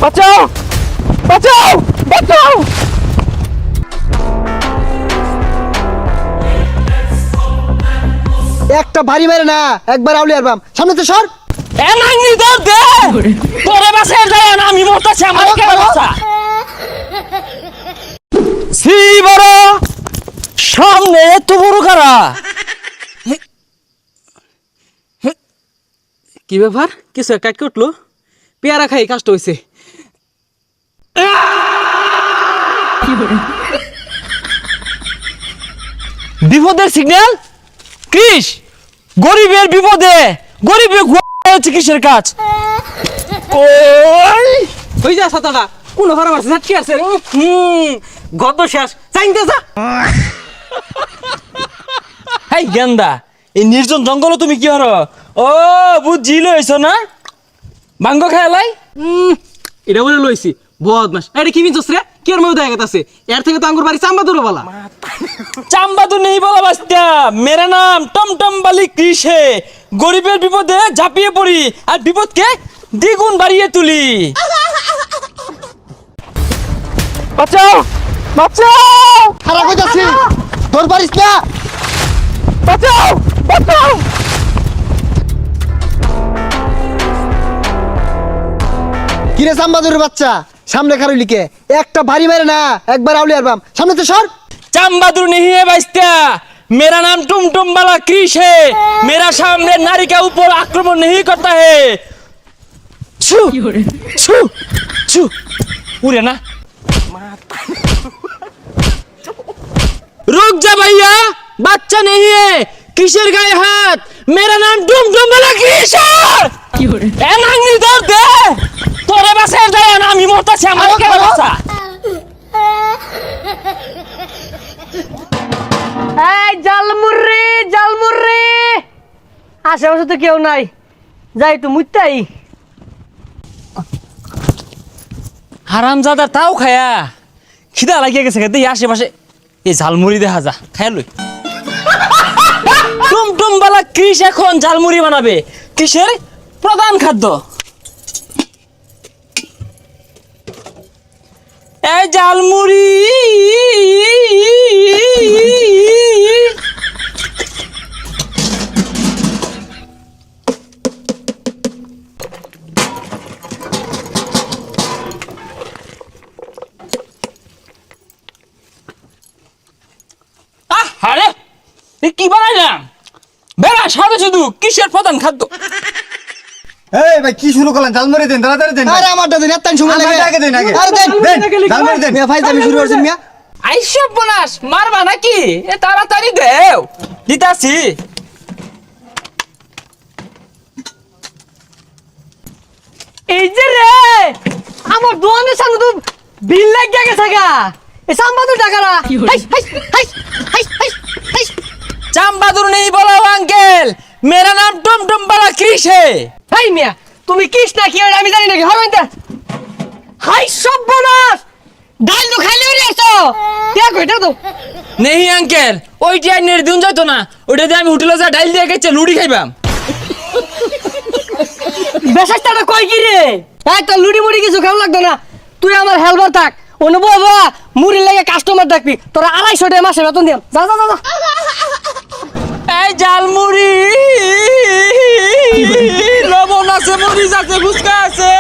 বাঁচাও বাঁচাও বাঁচাও। একটা ভারী মেরে না, একবার আউলি আরবাম। সামনে তো সর। এ নাঙ্গি ধর দে, তোরে বাসায় যায় না, আমি মরতেছি, আমার কে বাসা। সি বড় সামনে এত বড় কারা, কি ব্যাপার? কিছু কাট উঠলো, পেয়ারা খাই কষ্ট হয়েছে। বিপদের সিগন্যাল কৃষ, গরিবের বিপদে গরিবের চিকিৎসার কাজ। ওই যা ছাতাটা কোন ঘরে মারছে, ঝাটকি আছে। গত শেষ চাইতে যা। হাই গেন্দা, এই নির্জন জঙ্গল তুমি কি হর? ও বুঝি লইছ না, ভাঙ্গ খেয়ালাই। এটা বলে লইছি বদমাস। এটা কি বিনছস রে? কি এর মধ্যে দেখা গেছে? এর থেকে তো আঙ্গুর বাড়ি চাম্বাদুর বলা। চাম্বাদুর নেই বলা বাস্তা, মেরা নাম টমটম বালি কৃষে, গরিবের বিপদে ঝাঁপিয়ে পড়ি আর বিপদকে দ্বিগুণ বাড়িয়ে তুলি। বাঁচাও বাঁচাও, খারাপ হয়ে যাচ্ছি, তোর পারিস না। বাঁচাও বাঁচাও। কিরে সাম্বাদুরের বাচ্চা, সামনে খারুই লিখে একটা ভারী মেরে না, একবার আউলি আরবাম। সামনে তো সর। चाम-बहादुर नहीं है बाइस्ता, मेरा नाम टुम-टुम वाला क्रिश है, मेरा सामने नारी के ऊपर आक्रमण नहीं करता है। छू छू छू उड़े ना, रुक जा भैया, बच्चा नहीं है, किशोर गाय हाथ, मेरा नाम टुम-टुम वाला क्रिश है। ए नांगनी दौड़ दे, तोरे बसे जाए ना, আমি মরতাছি, আমার কে বাসা। এই জালমুররি জালমুররি, আশেপাশে তো কেউ নাই, যাই তো মুইতাই। হারামজাদা তাও খায়া খিদা লাগিয়ে গেছে, খেতে আশেপাশে এই ঝালমুড়ি দেখা যা, খায়া লই। টুমটুম বালা কৃষ এখন ঝালমুড়ি বানাবে, কিসের প্রধান খাদ্য। এই ঝালমুড়ি আরে কি বানাইলাম, বেড়া সাদা শুধু কিসের প্রধান খাদ্য। এই ভাই কি শুরু করলেন? জালমুড়ি দেন, তাড়াতাড়ি দেন। আরে আমারটা দেন, এত সময় লাগে। আমারটা দেন আগে। আরে দেন দেন, জালমুড়ি দেন। মিয়া ভাই, আমি শুরু করছি মিয়া। আইসব বোনাস মারবা নাকি? এ তাড়াতাড়ি দেও, দিতাছি। এই যে রে, আমার দোকানের সামনে তো বিল লাগিয়ে গেছে গা, এই সাম্বাদুর টাকারা। হাই হাই হাই হাই হাই হাই। চাম-বাহাদুর নেই বলো আঙ্কেল, মেরা নাম টুমটুম বালা কৃষ है। হাই মিয়া, তুমি কিস না কি হয় আমি জানি নাকি, হবেন তা। হাই সব বোনাস, ডাল তো খাইলে উড়ে আসো, দেখ এটা তো। नहीं अंकेल, ওইটা আইনের দিন যাইতো না, ওইটা দিয়ে আমি হোটেলে যা ডাল দিয়ে গেছে লুড়ি খাইবাম। বেশাইটাটা কই কি রে? এই তো লুড়ি মুড়ি কিছু খাও লাগতো না, তুই আমার হেলপার থাক, অন্য বাবা মুড়ি লাগে কাস্টমার ডাকবি, তোরা 250 টাকা মাসে বেতন দিম। যা যা যা। এই জালমুড়ি লবণ আছে, মরিচ আছে, ফুচকা আছে।